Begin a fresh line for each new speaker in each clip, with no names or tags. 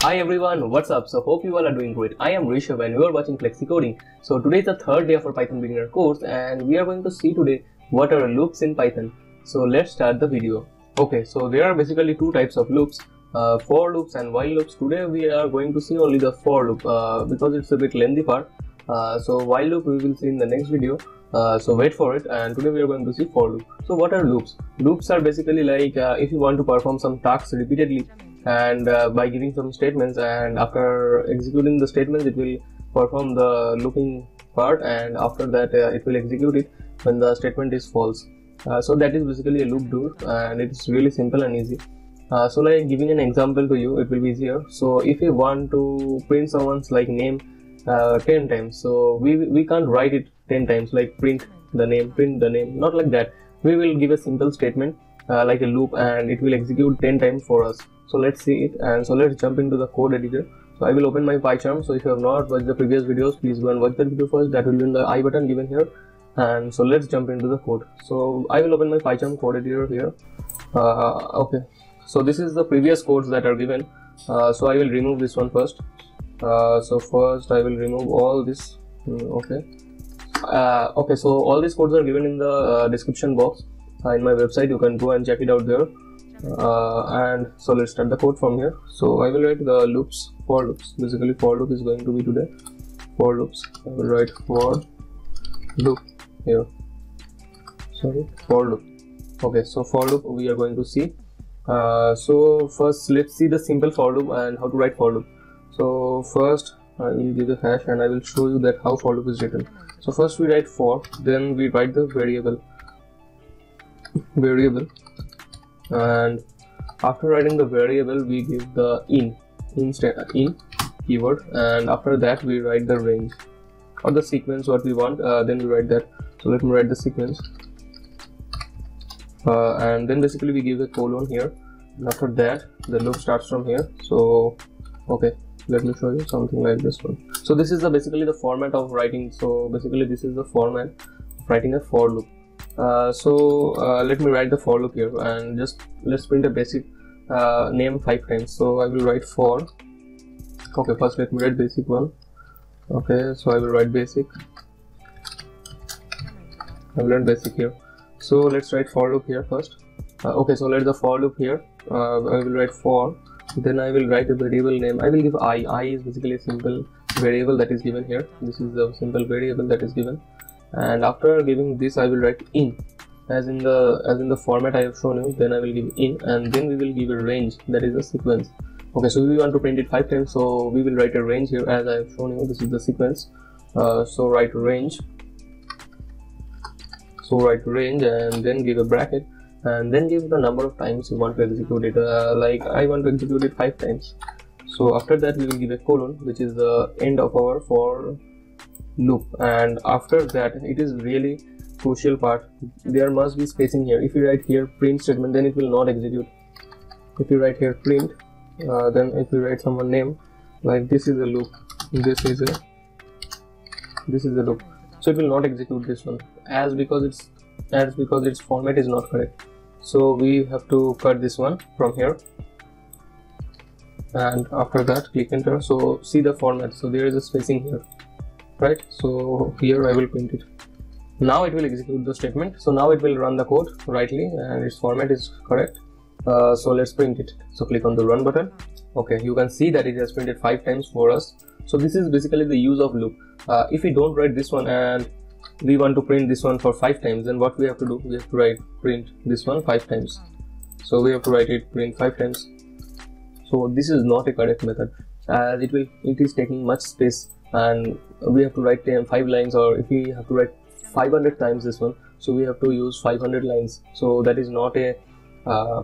Hi everyone, what's up? So hope you all are doing great. I am Rishabh and you are watching Flexi Coding. So today is the third day of our Python beginner course and we are going to see today what are loops in Python. So let's start the video. Okay, so there are basically two types of loops, for loops and while loops. Today we are going to see only the for loop because it's a bit lengthy part. So while loop we will see in the next video. So wait for it, and today we are going to see for loop. So what are loops? Loops are basically like if you want to perform some tasks repeatedly and by giving some statements, and after executing the statements it will perform the looping part, and after that it will execute it when the statement is false. So that is basically a loop loop, and it's really simple and easy. So like giving an example to you, it will be easier. So if you want to print someone's like name 10 times, so we can't write it 10 times like print the name, not like that. We will give a simple statement like a loop, and it will execute 10 times for us. So let's see it, and so let's jump into the code editor. So I will open my PyCharm. So if you have not watched the previous videos, please go and watch that video first. That will be in the I button given here. And so let's jump into the code. So I will open my PyCharm code editor here. Okay, so this is the previous codes that are given. So I will remove this one first. So first I will remove all this. Okay, so all these codes are given in the description box in my website. You can go and check it out there. And so let's start the code from here. So I will write the loops, for loops. Basically for loop is going to be today for loops. I will write for loop here. Sorry, for loop. Okay, so for loop we are going to see. So first let's see the simple for loop and how to write for loop. So first I will give a hash and I will show you that how for loop is written. So first we write for, then we write the variable, and after writing the variable we give the in keyword, and after that we write the range or the sequence what we want, then we write that. So let me write the sequence, and then basically we give a colon here, and after that the loop starts from here. So okay, let me show you something like this one. So this is basically the format of writing. So basically this is the format of writing a for loop. Let me write the for loop here, and just let's print a basic name 5 times. So I will write for. Okay, first let me write basic one. Okay, so I will write basic. I will write basic here. So let's write for loop here first. Okay, so let the for loop here. I will write for. Then I will write a variable name. I will give I. I is basically a simple variable that is given here. This is the simple variable that is given. And after giving this I will write in as in the format I have shown you. Then I will give in, and then we will give a range, that is a sequence. Okay, so we want to print it 5 times, so we will write a range here as I have shown you. This is the sequence. So write range. So write range and then give a bracket, and then give the number of times you want to execute it. Like I want to execute it 5 times. So after that we will give a colon, which is the end of our for loop, and after that it is really crucial part. There must be spacing here. If you write here print statement, then it will not execute. If you write here print, then if you write someone name, like this is a loop, this is a loop, so it will not execute this one because its format is not correct. So we have to cut this one from here, and after that click enter. So see the format, so there is a spacing here, right? So here I will print it. Now it will execute the statement. So now it will run the code rightly and its format is correct. So let's print it. So click on the run button. Okay, you can see that it has printed 5 times for us. So this is basically the use of loop. If we don't write this one and we want to print this one for 5 times, then what we have to do? We have to write print this one 5 times. So we have to write it print 5 times. So this is not a correct method, as it is taking much space, and we have to write 5 lines, or if we have to write 500 times this one, so we have to use 500 lines. So that is not a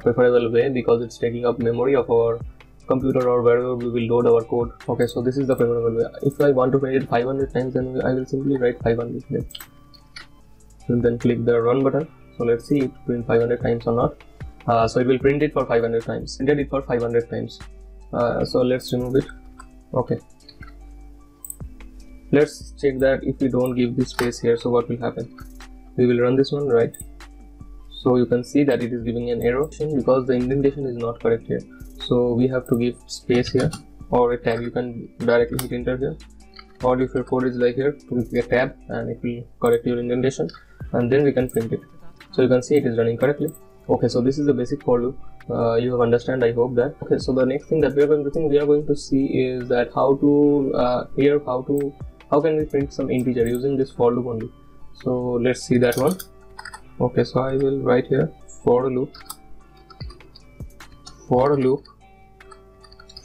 preferable way, because it's taking up memory of our computer or wherever we will load our code. Okay, so this is the preferable way. If I want to print it 500 times, then I will simply write 500 here, and then click the run button. So let's see it print 500 times or not. So it will print it for 500 times. Printed it for 500 times. So let's remove it. Okay, let's check that if we don't give this space here, so what will happen? We will run this one, right? So you can see that it is giving an error because the indentation is not correct here. So we have to give space here. or a tab. You can directly hit enter here, or if your code is like here, click a tab and it will correct your indentation, and then we can print it. So you can see it is running correctly. Okay, so this is the basic for loop. You have understand, I hope that. Okay, so the next thing that we are going to see is that how can we print some integer using this for loop only. So let's see that one. Okay, so I will write here for loop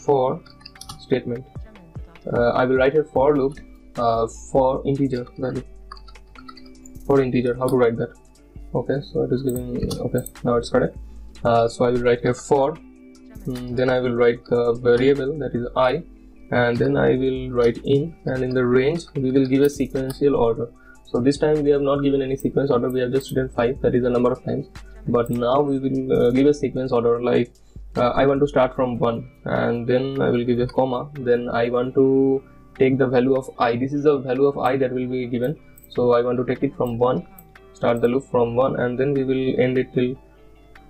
for statement. I will write here for loop for integer value. For integer, how to write that? Okay, so it is giving, okay, now it's correct. So I will write here for, then I will write the variable, that is I, and then I will write in, and in the range we will give a sequential order. So this time we have not given any sequence order, we have just written 5, that is the number of times. But now we will give a sequence order, like I want to start from 1, and then I will give a comma, then I want to take the value of I. This is the value of I that will be given, so I want to take it from 1, start the loop from 1, and then we will end it till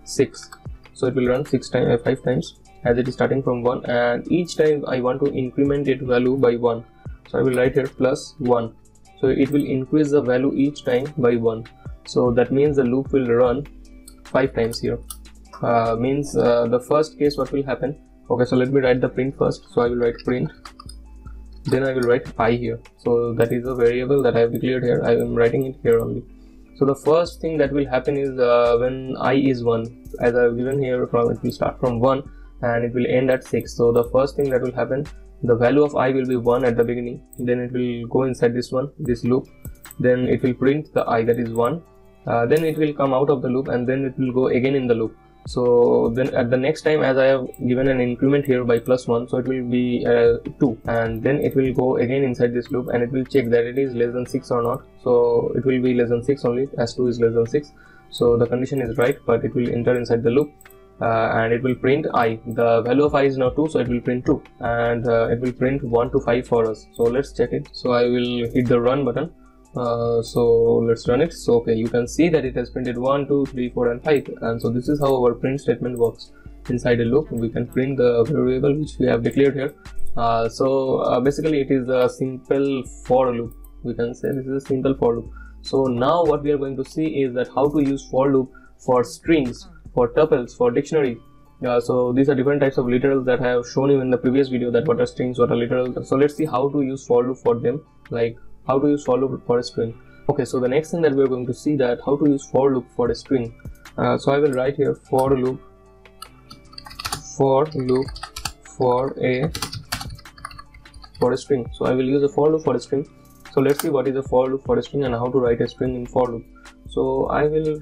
6. So it will run 5 times as it is starting from 1, and each time I want to increment its value by 1. So I will write here plus 1. So it will increase the value each time by 1. So that means the loop will run 5 times here. Means the first case what will happen. Okay, so let me write the print first. So I will write print, then I will write I here. So that is a variable that I have declared here. I am writing it here only. So the first thing that will happen is when I is 1, as I have given here, from it will start from 1 and it will end at 6. So the first thing that will happen, the value of I will be 1 at the beginning, then it will go inside this loop, then it will print the I, that is 1, then it will come out of the loop, and then it will go again in the loop. So then at the next time, as I have given an increment here by plus 1, so it will be 2, and then it will go again inside this loop and it will check that it is less than 6 or not. So it will be less than 6 only, as 2 is less than 6. So the condition is right, but it will enter inside the loop and it will print I. The value of I is now 2, so it will print 2, and it will print 1 to 5 for us. So let's check it. So I will hit the run button. So let's run it. So okay, you can see that it has printed 1, 2, 3, 4 and 5, and so this is how our print statement works. Inside a loop we can print the variable which we have declared here. Basically it is a simple for loop. We can say this is a simple for loop. So now what we are going to see is that how to use for loop for strings, for tuples, for dictionary. So these are different types of literals that I have shown you in the previous video, that what are strings, what are literals. So let's see how to use for loop for them, like how to use for loop for a string. Okay, so the next thing that we are going to see, that how to use for loop for a string. So I will write here for loop for a string. So I will use a for loop for a string. So let's see what is a for loop for a string and how to write a string in for loop. So I will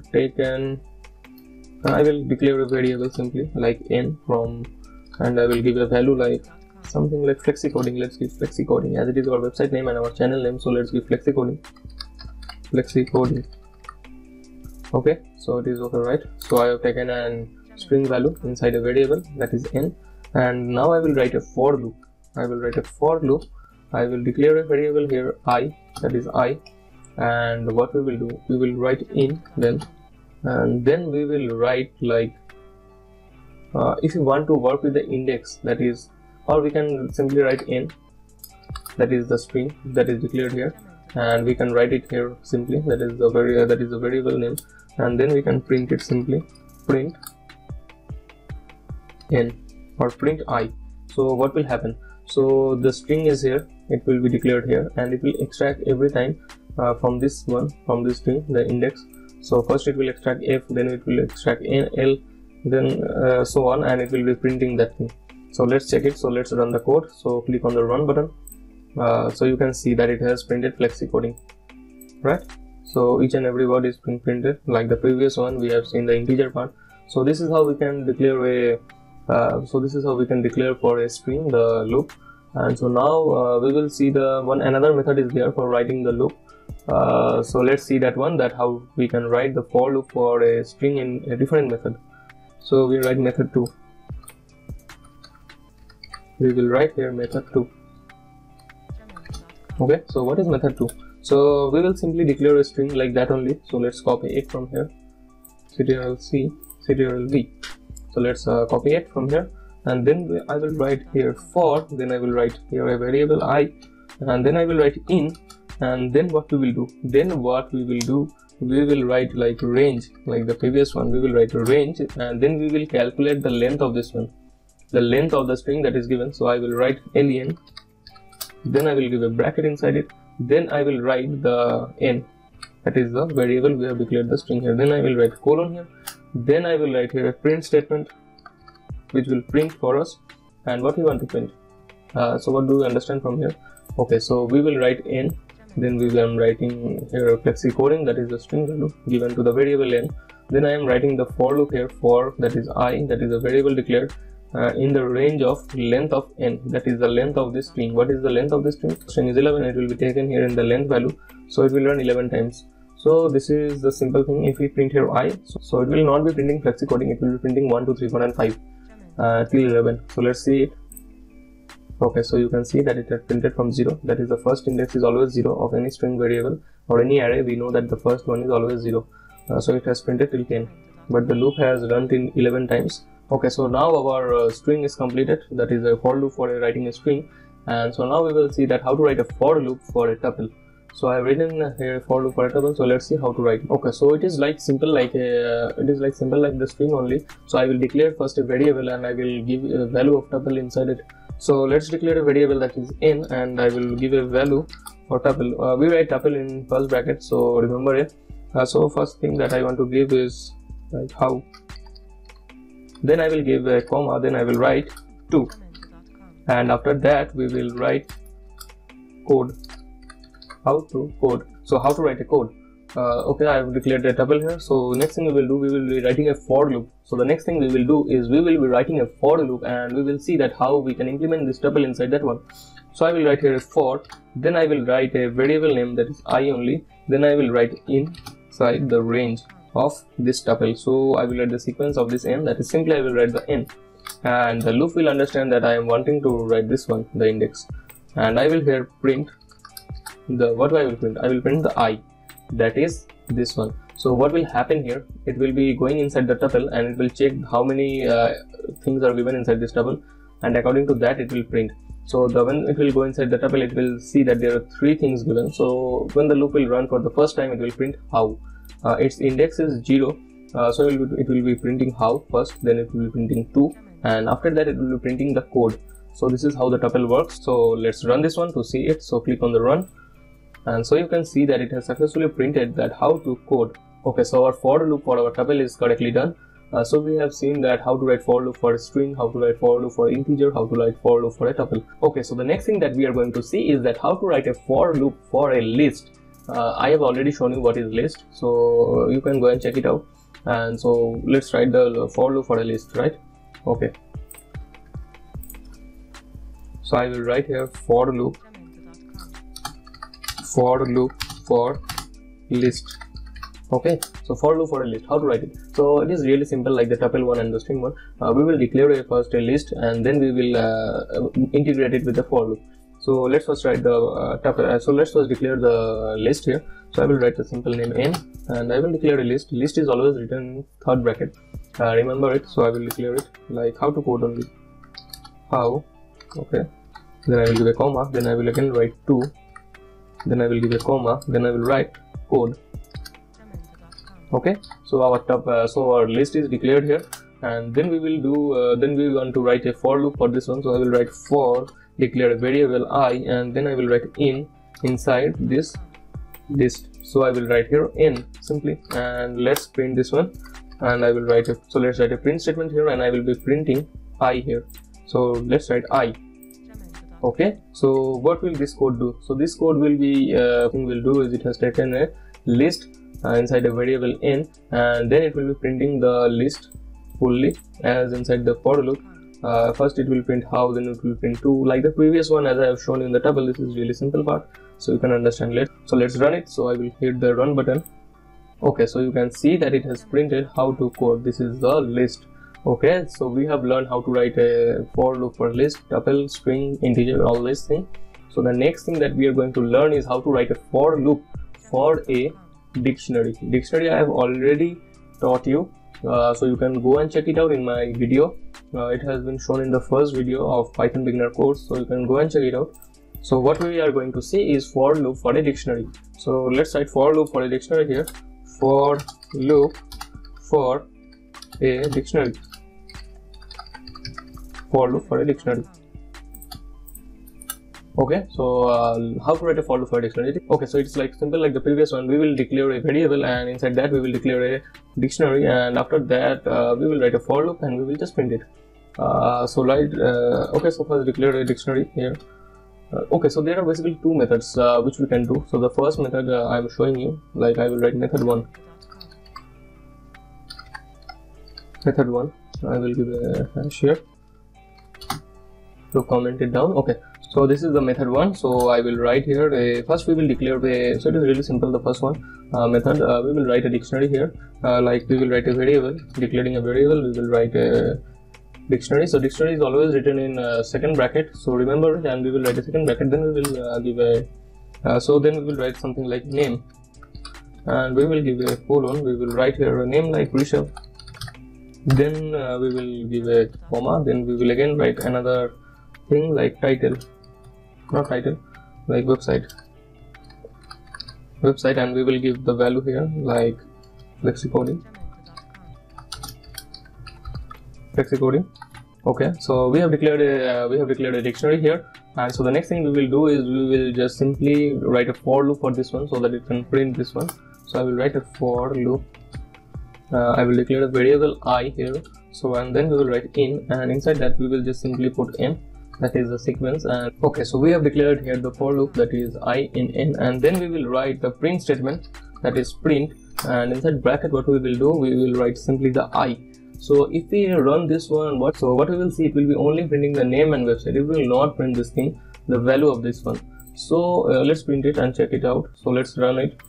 declare a variable simply like n from, and I will give a value like something like flexicoding. Let's give flexicoding, as it is our website name and our channel name. So let's give flexicoding. Okay, so it is okay, right? So I have taken a string value inside a variable, that is n, and now I will write a for loop. I will declare a variable here I, that is I, and what we will do, we will write in then, and then we will write like if you want to work with the index, that is, or we can simply write in, that is the string that is declared here, and we can write it here simply, that is the variable name, and then we can print it simply, print n or print I. So what will happen? So the string is here, it will be declared here, and it will extract every time from this string, the index. So first it will extract f, then it will extract n, l, then so on, and it will be printing that thing. So let's check it. So let's run the code. So click on the run button. So you can see that it has printed flexicoding, right? So each and every word is being printed like the previous one. We have seen the integer part. So this is how we can declare for a string the loop. And so now we will see another method is there for writing the loop. So let's see that one, that how we can write the for loop for a string in a different method. So we write method 2. We will write here method 2. Okay, so what is method 2? So we will simply declare a string like that only. So let's copy it from here, ctrl C, ctrl V. So let's copy it from here, and then I will write here for, then I will write here a variable I, and then I will write in, and then what we will do, we will write like range, like the previous one. We will write a range, and then we will calculate the length of this one, the length of the string that is given. So I will write len, then I will give a bracket inside it, then I will write the n, that is the variable we have declared the string here. Then I will write colon here, then I will write here a print statement which will print for us, and what we want to print. So what do we understand from here? Okay, so we will write n, then I am writing here a flexicoding, that is the string value given to the variable n. Then I am writing the for loop here for, that is I, that is a variable declared in the range of length of n, that is the length of this string. What is the length of this string? String is 11, it will be taken here in the length value, so it will run 11 times. So this is the simple thing. If we print here I, so it will not be printing flexicoding, it will be printing 1 2 3 4 and 5 till 11. So let's see it. Okay, so you can see that it has printed from 0, that is the first index is always 0 of any string variable or any array. We know that the first one is always 0, so it has printed till 10, but the loop has run till 11 times. Okay, so now our string is completed, that is a for loop for writing a string. And so now we will see that how to write a for loop for a tuple. So I have written here a for loop for a tuple, so let's see how to write. Okay, so it is like simple like the string only. So I will declare first a variable and I will give a value of tuple inside it. So let's declare a variable that is n, and I will give a value for tuple. We write tuple in first bracket, so remember it. So first thing that I want to give is like how, then I will give a comma, then I will write 2, and after that we will write code, how to code. So how to write a code. Okay, I have declared a tuple here. So next thing we will do, we will be writing a for loop. So the next thing we will do is we will be writing a for loop, and we will see that how we can implement this tuple inside that one. So I will write here a for, then I will write a variable name that is I only, then I will write inside the range of this tuple. So I will write the sequence of this n, that is simply I will write the n, and the loop will understand that I am wanting to write this one, the index, and I will here print the, what I will print, I will print the I, that is this one. So what will happen here, it will be going inside the tuple and it will check how many things are given inside this tuple, and according to that it will print. So when it will go inside the tuple, it will see that there are 3 things given. So when the loop will run for the first time, it will print how. Its index is 0, so it will be printing how first, then it will be printing 2, and after that it will be printing the code. So this is how the tuple works. So let's run this one to see it. So click on the run, and so you can see that it has successfully printed that how to code. Okay, so our for loop for our tuple is correctly done. So we have seen that how to write for loop for a string, how to write for loop for integer, how to write for loop for a tuple. Okay, so the next thing that we are going to see is that how to write a for loop for a list. I have already shown you what is list, so you can go and check it out. And so let's write the for loop for a list, right? Okay, so I will write here for loop for list. Okay, so for loop for a list, how to write it? So it is really simple, like the tuple one and the string one. We will declare first a list, and then we will integrate it with the for loop. So let's first write the tuple. So let's first declare the list here. So I will write the simple name n, and I will declare a list. List is always written in third bracket. Remember it. So I will declare it like how to code only. How. Okay. Then I will give a comma. Then I will again write 2. Then I will give a comma. Then I will write code. Okay. So our list is declared here, and then we will do. Then we want to write a for loop for this one. So I will write for, declare a variable I, and then I will write inside this list. So I will write here n simply, and let's print this one, and I will write a, so let's write a print statement here, and I will be printing I here. So let's write I. Okay, so what will this code do? So this code will be will do is it has taken a list inside a variable n, and then it will be printing the list fully as inside the for loop. First it will print how, then it will print 2, like the previous one as I have shown in the tuple. This is really simple part, so you can understand it. So let's run it. So I will hit the run button. Okay, so you can see that it has printed how to code. This is the list. Okay, so we have learned how to write a for loop for list, tuple, string, integer, all these things. So the next thing that we are going to learn is how to write a for loop for a dictionary. Dictionary I have already taught you, so you can go and check it out in my video. it has been shown in the first video of Python beginner course, so you can go and check it out. So what we are going to see is for loop for a dictionary. So let's write for loop for a dictionary here. For loop for a dictionary. For loop for a dictionary. Okay, so how to write a for loop for a dictionary? Okay, so it's like simple like the previous one. We will declare a variable, and inside that we will declare a dictionary, and after that we will write a for loop and we will just print it. Okay, so first declare a dictionary here. Okay, so there are basically two methods which we can do. So the first method I am showing you, like I will write method 1. Method 1, I will give a hash here to comment it down. Okay, so this is the method 1. So I will write here first we will declare so it is really simple. The first one method, we will write a dictionary here, like we will write a variable. Declaring a variable, we will write a dictionary. So dictionary is always written in second bracket, so remember it, and we will write a second bracket. Then we will give a then we will write something like name, and we will give a colon. We will write here a name like Rishabh. Then we will give a comma. Then we will again write another thing like title, not title, like website, and we will give the value here like flexicoding. Okay, so we have declared a dictionary here, and so the next thing we will do is we will just simply write a for loop for this one so that it can print this one. So I will write a for loop. I will declare a variable I here. So and then we will write in, and inside that we will just simply put n, that is the sequence. And okay, so we have declared here the for loop, that is I in n, and then we will write the print statement, that is print, and inside bracket what we will do, we will write simply the I. So if we run this one, what we will see, it will be only printing the name and website. It will not print this thing, the value of this one. So let's print it and check it out. So let's run it.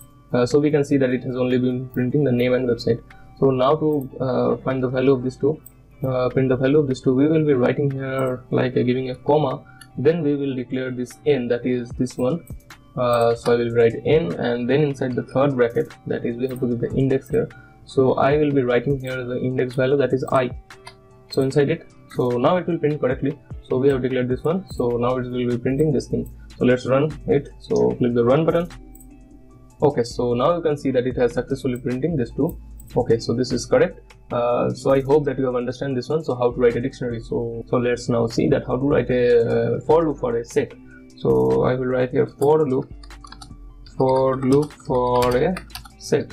So we can see that it has only been printing the name and website. So now to find the value of these two, print the value of these two, we will be writing here like giving a comma. Then we will declare this n, that is this one. So I will write n, and then inside the third bracket, that is we have to give the index here. So I will be writing here the index value, that is I. So inside it, so now it will print correctly. So we have declared this one, so now it will be printing this thing. So let's run it. So click the run button. Okay, so now you can see that it has successfully printing this two. Okay, so this is correct. So I hope that you have understand this one. So how to write a dictionary. So let's now see that how to write a for loop for a set. So I will write here for loop for a set.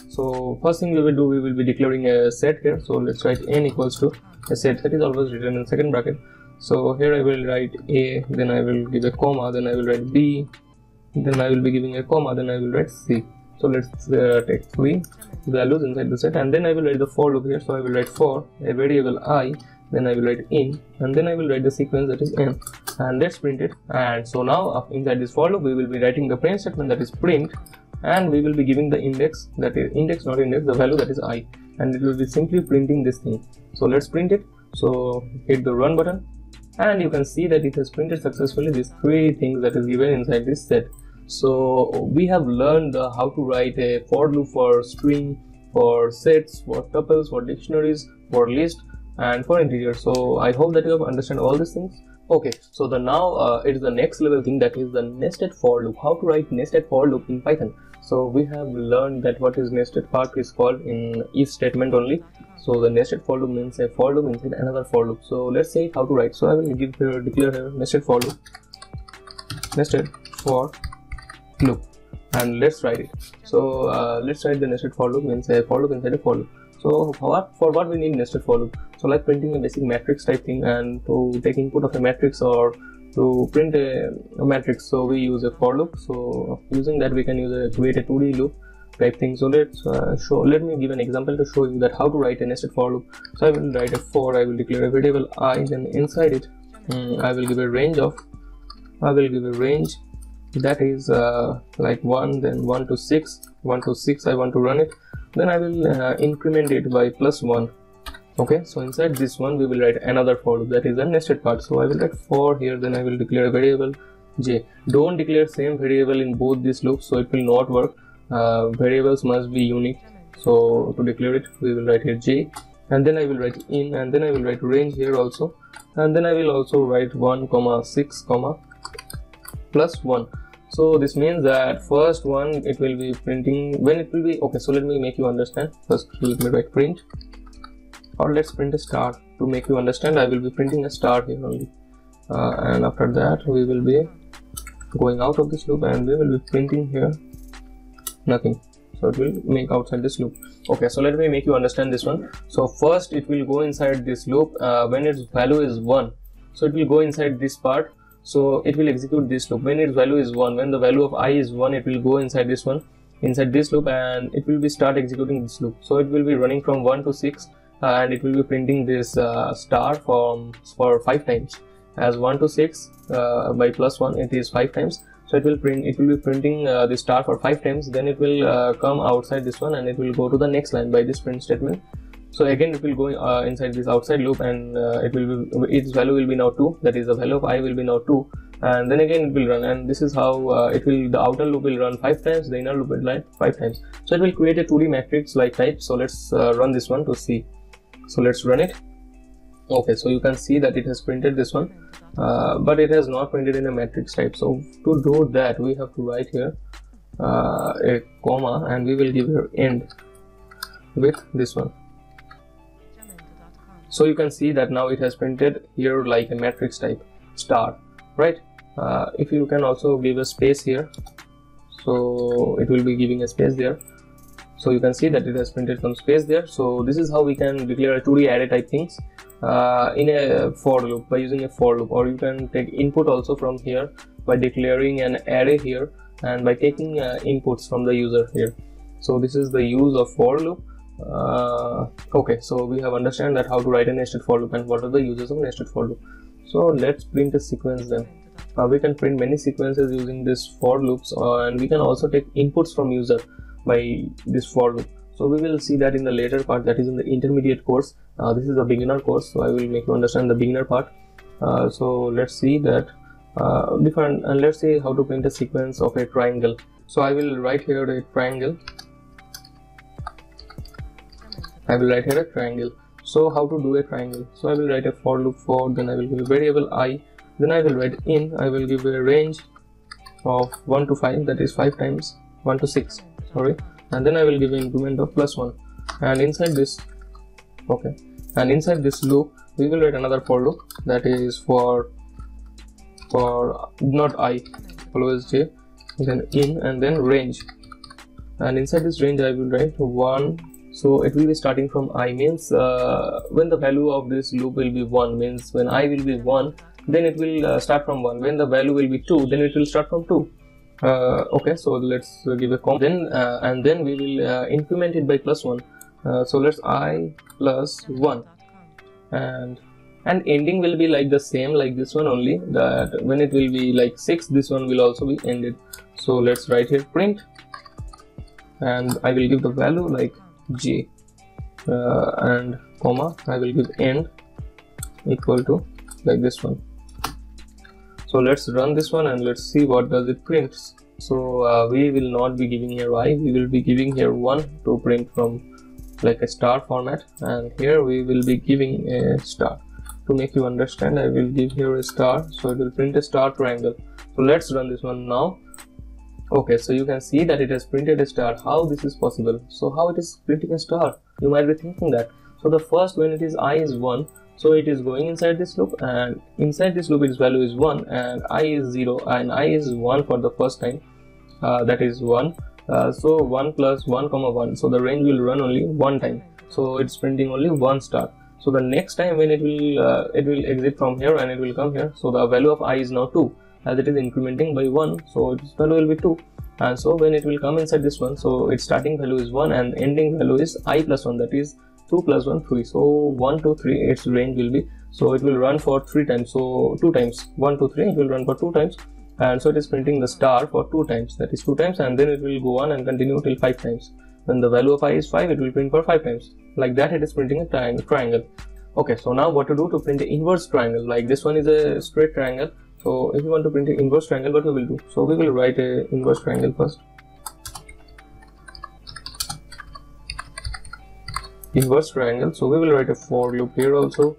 So first thing we will do, we will be declaring a set here. So let's write n equals to a set. That is always written in second bracket. So here I will write a, then I will give a comma, then I will write b, then I will be giving a comma, then I will write c. So let's take 3 values inside the set, and then I will write the for loop here. So I will write for a variable I, then I will write in, and then I will write the sequence, that is n, and let's print it. And so now inside this for loop we will be writing the print statement, that is print, and we will be giving the index, that is index not index, the value, that is I, and it will be simply printing this thing. So let's print it. So hit the run button, and you can see that it has printed successfully these 3 things that is given inside this set. So we have learned how to write a for loop for string, for sets, for tuples, for dictionaries, for list, and for integer. So I hope that you have understand all these things. Okay, so now it is the next level thing, that is the nested for loop. How to write nested for loop in Python. So we have learned that what is nested part is called in if statement only. So the nested for loop means a for loop inside another for loop. So let's say how to write. So I will declare here nested for loop, nested for loop, and let's write it. So let's write the nested for loop means a for loop inside a for loop. So for what we need nested for loop? So like printing a basic matrix type thing, and to take input of a matrix or to print a matrix, so we use a for loop. So using that we can create a 2D loop type thing. So let me give an example to show you that how to write a nested for loop. So I will write a for, I will declare a variable I, then inside it I will give a range that is like 1, then 1 to 6 I want to run it. Then I will increment it by +1. Okay, so inside this one we will write another for loop, that is the nested part. So I will write for here, then I will declare a variable j. Don't declare same variable in both these loops, so it will not work. Variables must be unique. So to declare it, we will write here j, and then I will write in, and then I will write range here also, and then I will also write 1 comma 6 comma plus 1. So this means that first one it will be printing when it will be okay. So let me make you understand. First let me write print, or let's print a star. To make you understand, I will be printing a star here only, and after that we will be going out of this loop and we will be printing here nothing. So it will make outside this loop. Okay, so let me make you understand this one. So first it will go inside this loop when its value is 1. So it will go inside this part. So it will execute this loop when its value is 1. When the value of I is 1, it will go inside this one, inside this loop, and it will be start executing this loop. So it will be running from 1 to 6, and it will be printing this star for 5 times. As 1 to 6 by plus 1, it is 5 times. So it will be printing the star for 5 times. Then it will come outside this one, and it will go to the next line by this print statement. So again it will go inside this outside loop, and its value will be now 2. That is, the value of I will be now 2, and then again it will run, and this is how the outer loop will run 5 times, the inner loop will run 5 times. So it will create a 2D matrix like type. So let's run this one to see. So let's run it. Okay, so you can see that it has printed this one, but it has not printed in a matrix type. So to do that, we have to write here a comma, and we will give here end with this one. So you can see that now it has printed here like a matrix type star, right? If you can also give a space here, so it will be giving a space there. So you can see that it has printed some space there. So this is how we can declare a 2D array type things in a for loop, by using a for loop. Or you can take input also from here by declaring an array here, and by taking inputs from the user here. So this is the use of for loop. Okay, so we have understand that how to write a nested for loop and what are the uses of nested for loop. So let's print a sequence then. We can print many sequences using this for loops, and we can also take inputs from user by this for loop. So we will see that in the later part, that is in the intermediate course. This is a beginner course, so I will make you understand the beginner part. So let's see that and let's see how to print a sequence of a triangle. So I will write here a triangle. So how to do a triangle? So I will write a for loop for, then I will give a variable I, then I will write in, I will give a range of 1 to 5, that is 5 times 1 to 6, sorry, and then I will give an increment of plus 1, and inside this, okay, and inside this loop we will write another for loop, that is for not I, always j, then in, and then range, and inside this range I will write 1. So it will be starting from I, means when the value of this loop will be 1, means when I will be 1, then it will start from 1. When the value will be 2, then it will start from 2. Okay, so let's give a comma, then and then we will increment it by plus 1. So let's I plus 1, and ending will be like the same like this one, only that when it will be like 6, this one will also be ended. So let's write here print, and I will give the value like j, and comma, I will give end equal to like this one. So let's run this one and let's see what does it print. So we will not be giving here I, we will be giving here 1 to print from like a star format, and here we will be giving a star. To make you understand, I will give here a star, so it will print a star triangle. So let's run this one now. Okay, so you can see that it has printed a star. How this is possible? So how it is printing a star? You might be thinking that. So the first, when it is I is 1, so it is going inside this loop, and inside this loop its value is 1, and I is 0, and I is 1 for the first time, that is 1. So 1 plus 1 comma 1, so the range will run only one time, so it's printing only one star. So the next time when it will exit from here and it will come here, so the value of I is now 2, as it is incrementing by 1, so its value will be 2. And so when it will come inside this one, so its starting value is 1 and ending value is I plus 1, that is 2 plus 1 3. So 1 2 3 its range will be, so it will run for 3 times, so 2 times 1 2 3 it will run for 2 times, and so it is printing the star for 2 times, that is 2 times, and then it will go on and continue till 5 times. When the value of I is 5, it will print for 5 times. Like that it is printing a triangle. Okay, so now what to do to print the inverse triangle? Like this one is a straight triangle, so if you want to print an inverse triangle, what we will do? So we will write a inverse triangle first. inverse triangle. So we will write a for loop here also.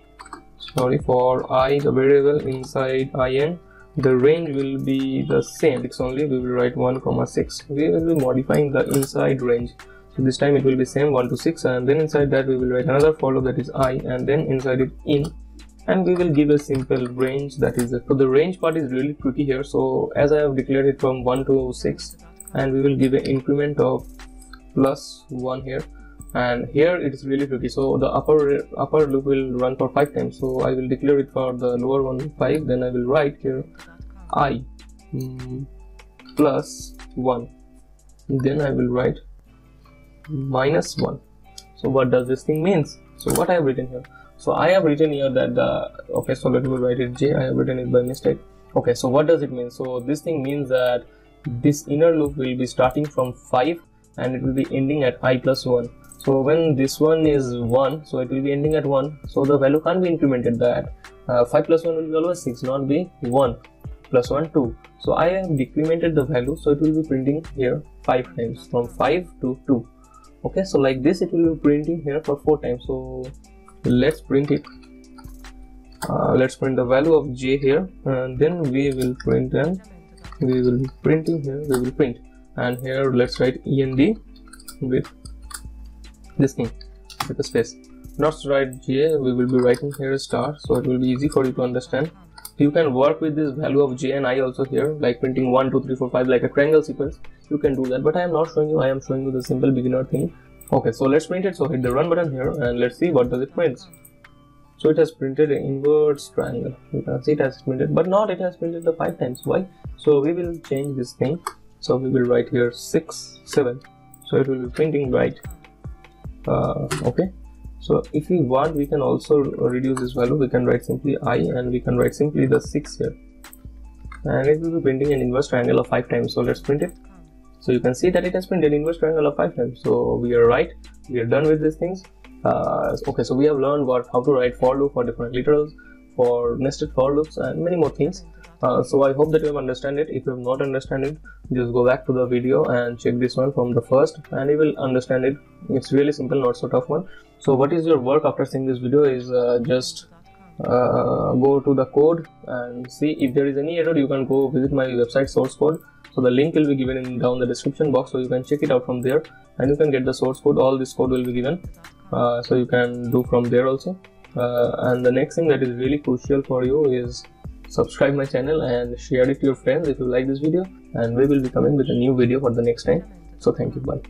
Sorry, for I, the variable inside in, the range will be the same. It's only we will write 1,6. We will be modifying the inside range. So this time it will be same 1 to 6, and then inside that we will write another for loop, that is I, and then inside it in, and we will give a simple range, that is it. So the range part is really tricky here. So as I have declared it from 1 to 6, and we will give an increment of +1 here, and here it is really tricky. So the upper loop will run for 5 times. So I will declare it for the lower one 5, then I will write here I +1, then I will write -1. So what does this thing means? So what I have written here, so I have written here that okay, so let me write it J. I have written it by mistake. Okay, so what does it mean? So this thing means that this inner loop will be starting from 5 and it will be ending at I +1. So when this one is 1, so it will be ending at 1, so the value can't be incremented. That 5 + 1 will be always 6, not be 1 + 1 2. So I have decremented the value, so it will be printing here 5 times, from 5 to 2. Okay, so like this it will be printing here for 4 times. So let's print it. Let's print the value of J here, and then we will print, and we will be printing here, we will print, and here let's write END with this thing with a space. Not write J, we will be writing here a star, so it will be easy for you to understand. You can work with this value of J and I also here, like printing 1 2 3 4 5 like a triangle sequence. You can do that, but I am not showing you. I am showing you the simple beginner thing. Okay, so let's print it. So hit the run button here, and let's see what does it print. So it has printed an inverse triangle. You can see it has printed, but not it has printed the 5 times. Why? So we will change this thing. So we will write here 6 7. So it will be printing right. Okay. So if we want, we can also reduce this value. We can write simply I, and we can write simply the 6 here, and it will be printing an inverse triangle of 5 times. So let's print it. So you can see that it has printed inverse triangle of 5 times. So we are right. We are done with these things. Okay, so we have learned how to write for loop for different literals, for nested for loops, and many more things. So I hope that you have understand it. If you have not understand it, just go back to the video and check this one from the first, and you will understand it. It's really simple, not so tough one. So what is your work after seeing this video is just go to the code and see if there is any error. You can go visit my website source code. So the link will be given in down the description box, so you can check it out from there, and you can get the source code. All this code will be given, so you can do from there also. And the next thing that is really crucial for you is subscribe my channel and share it to your friends if you like this video, and we will be coming with a new video for the next time. So thank you, bye.